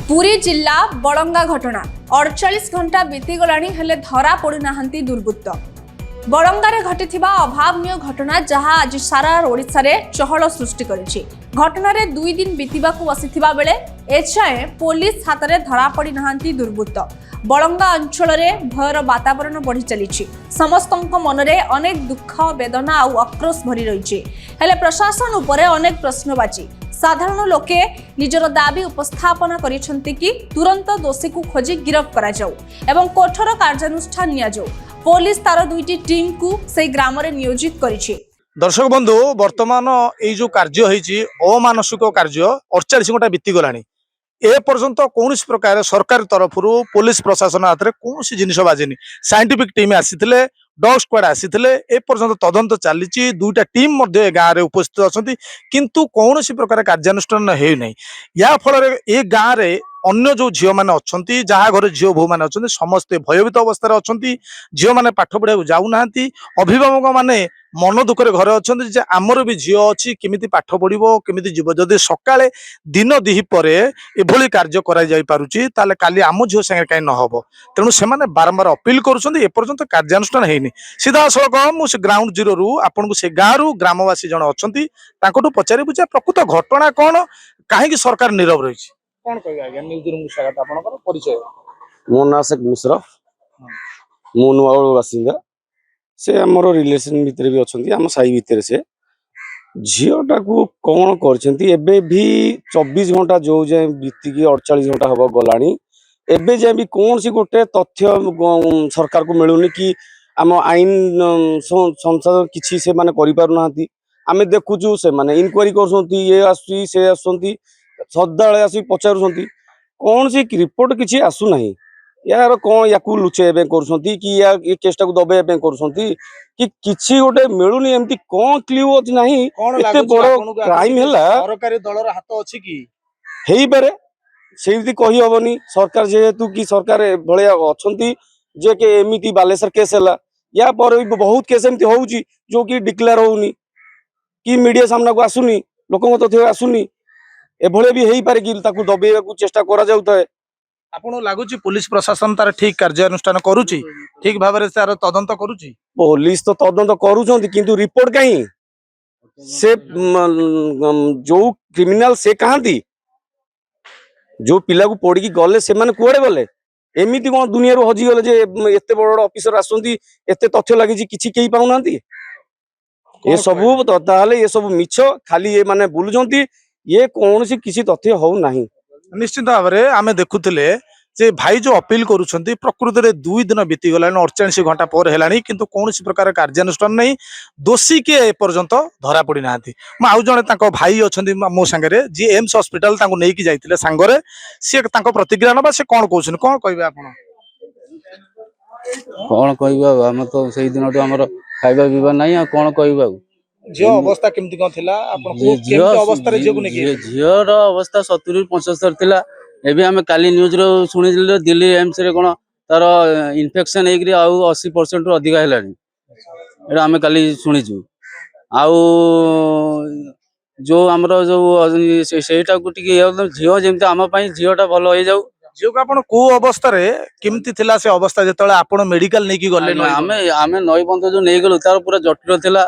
पुरी जिला बड़ंगा घटना 48 घंटा बीतीगला हेले धरा पड़ना दुर्बृत्त बड़ंगारे घटिथिबा अभावनीय घटना जहां आज सारा ओडिशा रे चहल सृष्टि करिछि। घटनारे 2 दिन बीतिबाकू बसिथिबा बेले एचआई पुलिस हाथ में धरा पड़ी नहांती दुर्बृत्त। बड़ंगा अंचल रे भयर वातावरण बढ़ी चलीछि। समस्तक मनरे अनेक दुख वेदना और आक्रोश भरी रहिछि। हेले प्रशासन उपरे अनेक प्रश्नबाची। साधारण लोके निजर दाबी उपस्थापन करिसेंति कि तुरंत दोषी को खोजी गिरफ्त करा जाऊ एवं कठोर कार्यानुष्ठान निया जाऊ। पुलिस तार 2टी टीम को से ग्राम रे नियोजित करिछि। दर्शक बंधु वर्तमान ये जो कार्य होईछि अमानसिक कार्य 48 घंटा बीती गलानी ए पर्यंत कौन प्रकार सरकार तरफ पुलिस प्रशासन हाथ में कौन जिनिस बाजिनी। साइंटिफिक टीम आसीथिले डॉग स्क्वाड आसीथिले ए पर्यंत तदंत चली 2टा टीम गाँव में उपस्थित अच्छा किंतु कौन प्रकार कार्यानुष्ठान है नहीं। या फल ए गाँव में अन्य जो झील मैंने अच्छा जहाँ घर झील बो मैंने अच्छा समस्ते भयभीत अवस्था अच्छा झील मैंने पाठ पढ़ा जाऊना अभिभावक मैंने मन दुखरे घरे अच्छा आमर भी झील अच्छी केमी पाठ पढ़ो केमी जीव जदि सका दिन दिही पर एभली कार्य कर काली आम झील सागे कहीं नहब तेणु से बारंबार अपील करपर्यंत कार्यानुष्ठान है सीधा सड़क मुझे ग्राउंड जीरो रु आपन को से गाँव ग्रामवासी जन अच्छा पचारि बुझा प्रकृत घटना कौन कहीं सरकार नीरव रही कौन कह आज्ञा न्यूज रूम स्वागत आपनकर परिचय। मो ना शेख मुशरफ मो नुआवल बासिंदा से आमर रिलेशन भितर भी अच्छा आम साई भितर से झीटा को कौन कर भी 24 घंटा जो जाए बीतिकी 48 घंटा हम गला एबे जाए भी कौन सी गोटे तथ्य सरकार को मिलूनी कि आम आईन संसद किसी से माने करि पारु नाहंती। आमे देखुचु से माने इनक्वारी करसंती ये आसुची से आसुचंती सदाळे आसी पचारुचंती कौन सी रिपोर्ट किसी आसु नाही। यार कौन या लुचेबे करसंती कि या ये केसटा को दबेबे करसंती कि किछि गोटे मिलुनी एमती कौन क्ल्यू अछि नाही। एते बड़ क्राइम हैला सरकारी दलर हाथ अछि कि हेई पारे सेमती कहि हबनी। सरकार जेहेतु कि सरकार भलिया अछंती जे के एमिति बालेश्वर केस हैला या पर भी बहुत केस एमती होउची जो कि डिक्लेयर होउनी कि मीडिया सामना को आसुनी लोकंग तथ्य आसुनी एभले भी हेई पारे कि ताकू दबेबा को चेष्टा करा जाउताय। आपन लागुची पुलिस प्रशासन तार ठीक कार्यानुष्ठान करूची ठीक भाव में तार तदंत करूची। पुलिस तो तदंत करूछंती किंतु रिपोर्ट कहीं से जो क्रिमिनल से कहांती जो पिला को पड़ी गले से माने कुआडे गले एमिति कोन दुनिया रो हजी गले जे एते बड़ ऑफिसर आसंती एते तथ्य लागि किछि केही पाउनांती। ये सब ताले ये सब मिछ खाली ये माने बुलुचंती ये कौन सी किसी तथ्य हो नहीं। निश्चित भाव में आम देखुले जे भाई जो अपील करुँच प्रकृत में 2 दिन बीती गला 48 घंटा पर है किंतु कौन प्रकार कार्यानुष्ठान नहीं दोषी किए एपर्यंत धरा पड़ी ना। आउ जड़े भाई अच्छा मो सांगे जी एम्स हस्पिटाल नहीं जाते सांगरे सी प्रतिक्रिया ना से कौन कहते कौन कहे आप कौन कह आम तो से दिन खाଇବା पिवा ना कौन कह झील अवस्था केमती कौन थिला झीर अवस्था 70-75 थिला। एबे आमे काली न्यूज रो सुनिले दिल्ली एम्स रे कोन तार इन्फेक्शन हेकरी आउ 80% रु अधिक हेलानी एटा आमे काली सुनिजु। आउ जो हमरो जो सेटा को टिके झील जेमते आम पई झीलटा भलो होई जाऊ। झील को आपण को अवस्था रे केमती थिला से अवस्था जेतले आपण मेडिकल नै की गले आमे नई बंद जो नै गेलु तार पूरा जटिल थिला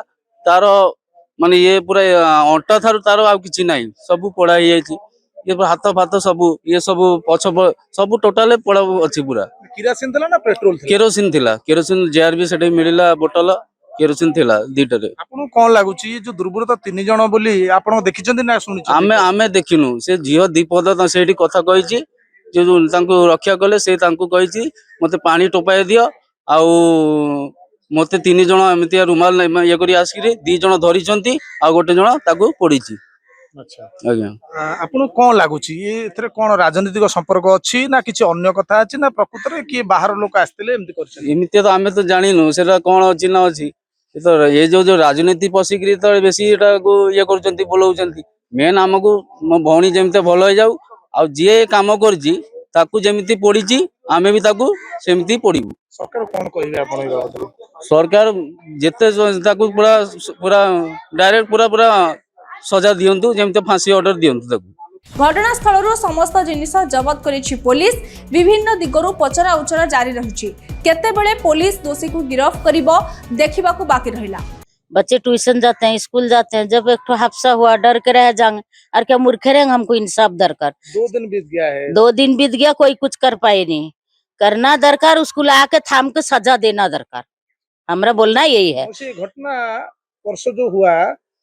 तार माने ये पूरा अंटा थारु तार आ किछि नाही सब पड़ा ही जायछि ये हाथ फाथ सब ये सब पछ सब टोटल पड़ा अछि पूरा। केरोसिन थिला ना पेट्रोल थिला केरोसिन जेआरबी सेठी मिलिला बोतल केरोसिन थिला दीटरे। आपन कोन लागुची जो दुर्बृत्त 3 जण बोली आपण देखिचंदी ना सुनिचंदी आमे देखिनु से झील दीपद सेठी कथा कहिछि जो तांको रक्षा कले से तांको कहिछि मते पानी टोपाय दियो आउ मते 3 जण एमतिया रुमाल ये करी आसिरे 2 जण धरिचंती आ गोटे जण ताको पड़ीछि। अच्छा आज्ञा आपन कोन लागुची एथरे कोन राजनीतिक संपर्क अछि ना किछि अन्य कथा अछि ना प्रकृत रे कि बाहर लोक आस्तिले एमति करछन एमिते तो आमे तो जानिनु सेटा कोन अछि ना अछि तो ये जो राजनीति पसिकरी तो बेसी एटा को ये करचंती बोलौचंती मेन हमकु मो भौणी जेमते भलो हो जाऊ आ जे काम करजी ताकू जेमिति पड़ीछि आमे भी ताकू सेमिति पड़ीबु। सरकार कोन कहिबे आपण ए बात सरकार जेते ताकू पूरा पूरा डायरेक्ट पूरा पूरा सजा दियंतु जेमते फांसी ऑर्डर दियंतु ताकू। घटनास्थल समस्त जिनिस जबत करिछि पुलिस। विभिन्न दिगरु पचरा उचरा जारी रहिछि। केतेबेले पुलिस दोषी को गिरफ्त करिबो देखिबाकू बाकी रहिला। बच्चे ट्यूशन जाते हैं, स्कूल जाते हैं, जब एक हादसा हुआ डर के रह जाएंगे और क्या मूर्खे रहेंगे, हमको इंसाफ दरकार। 2 दिन बीत गया है। 2 दिन बीत गया, कोई कुछ कर पाए नहीं। करना दरकार, उसको ला के थाम के सजा देना दरकार। हमारा बोलना यही है। उसी घटना परसों जो हुआ,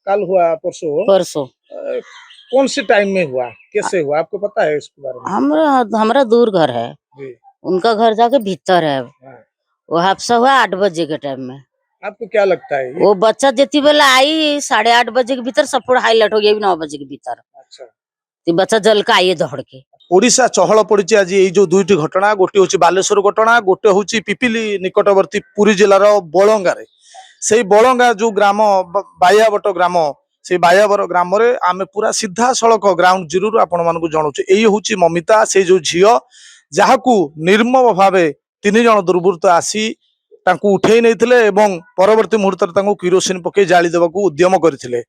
कल हुआ परसों, परसों कौन सी टाइम में हुआ, कैसे हुआ, आपको पता है इसके बारे में? हमारा दूर घर है, जी। उनका घर जाके भीतर है। हाँ। वो हादसा हुआ 8 बजे के टाइम में। आपको क्या लगता है वो बच्चा जितनी बेला आई 8:30 बजे के भीतर सब पूरा हाईलाइट हो गया, 9 बजे के भीतर। अच्छा। तो बच्चा जल का आइए दौड़ के। ओडिशा चहल पड़ी आज ये जो दुईटी घटना, गोटे हूँ बालेश्वर घटना, गोटे हूँ पिपिली निकटवर्ती पुरी जिलार बलंगा से बलंगा जो ग्राम बायाबट ग्राम से बायाबर ग्राम आम पूरा सीधा सड़क ग्राउंड जीरो आपण मानक जनाऊँ। यही हूँ ममिता से जो झील जहाँ निर्मम भाव 3 जन दुर्बृत्त आसी उठे नहीं परवर्ती मुहूर्त किरोसिन पकई जाली देवा उद्यम करते।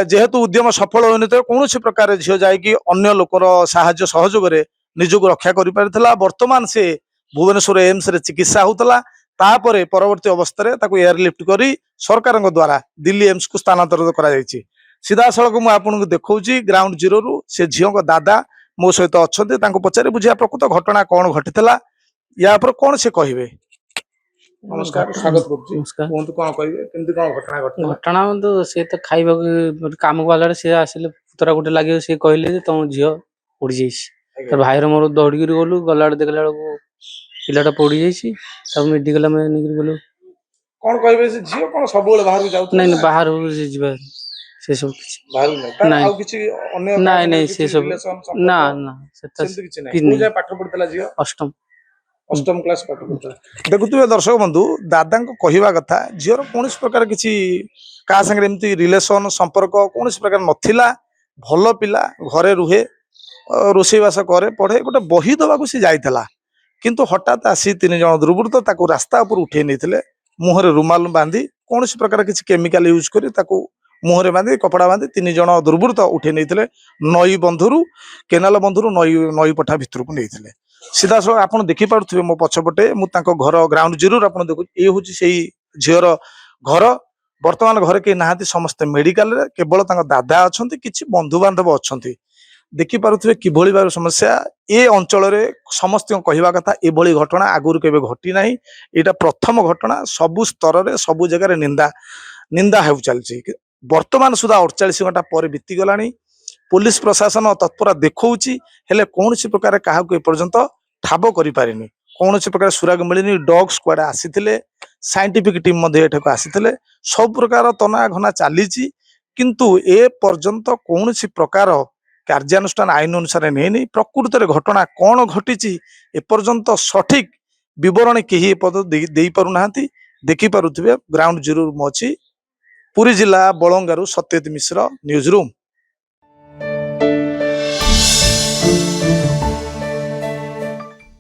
जेहेतु उद्यम सफल होनी कौन प्रकार झील जाकि अन्य लोकर साहाय्य सहयोग निजक रक्षा कर वर्तमान से भुवनेश्वर एम्स रे चिकित्सा होता। तापर परवर्ती अवस्था एयरलिफ्ट कर सरकार द्वारा दिल्ली एम्स को स्थानांतरित कर सीधा सड़क मुझे आपको देखा ग्राउंड जीरो रु से झील को दादा मो सहित अच्छा पचारि बुझा प्रकृत घटना कौन घटी या कौन से कहे। नमस्कार, स्वागत घटना तो सी तो खाइबा काम गला सी आसिले पुतरा गोटे लगे सी कहले तुम झील उड़ी जाइए। भाईर मोर दौड़ी गलु गला देखला बेलू पिलाटा पड़ी जाइए मेडिकल गलु। कौन कहे झील कौन सब बाहर जाऊ? नहीं बाहर जीवा से सब नहीं नहीं से सब ना ना पाठ पढ़ता झील अष्टम अष्टम क्लास पाठ पढ़ता। देखुए दर्शक बंधु दादा कहवा कथा झील कौन प्रकार किसी क्या संगे रिलेसन संपर्क कौन प्रकार नथिला। भल पिला घरे रुहे रोषेईवास करे पढ़े गोटे बही दवाक सी जाइला किंतु हठात आसी 3 जन दुर्बृत्त रास्ता उपर उठे नहीं मुहर रुमाल बांधी कौन प्रकार किसी केमिकाल यूज कर मुहरे बांधी कपड़ा बांधी 3 जन दुर्बृत्त उठे नहीं नई बंधुरु केनाल बंधुरु नई पठा भितर को नहीं सीधा सड़क आप देखिपे मो पछपटे मुझे घर ग्राउंड जीरो आप देखु ये हूँ से झीर घर। वर्तमान घर कहीं ना समस्ते मेडिकल केवल दादा अच्छा कि बंधु बांधव अच्छा देखिपे किभली भाव समस्या ए अंचल समस्त कहवा कथा ये घटना आगुरी केवे घटी ना। यहाँ प्रथम घटना सबु स्तर में सबु जगह निंदा निंदा हो चलती। वर्तमान सुधा 48 घंटा पर बीतीगला पुलिस प्रशासन तत्परा देखौछि हेले कौन प्रकार क्या एपर्यंत ठाब कर कौन प्रकार सुराग मिलनी। डॉग स्क्वाड आसीथिले, साइंटिफिक टीम आसीथिले, सब प्रकार तना घना चली किंतु ए पर्यंत कौन प्रकार कार्यानुष्ठान आईन अनुसार नहीं। प्रकृत में घटना कौन घटी एपर्यंत सठिक विवरणी कहीं दे पारना। देखिपे ग्राउंड जीरो अच्छी पुरी जिला बलंगारू सत्यजित मिश्र न्यूज रूम।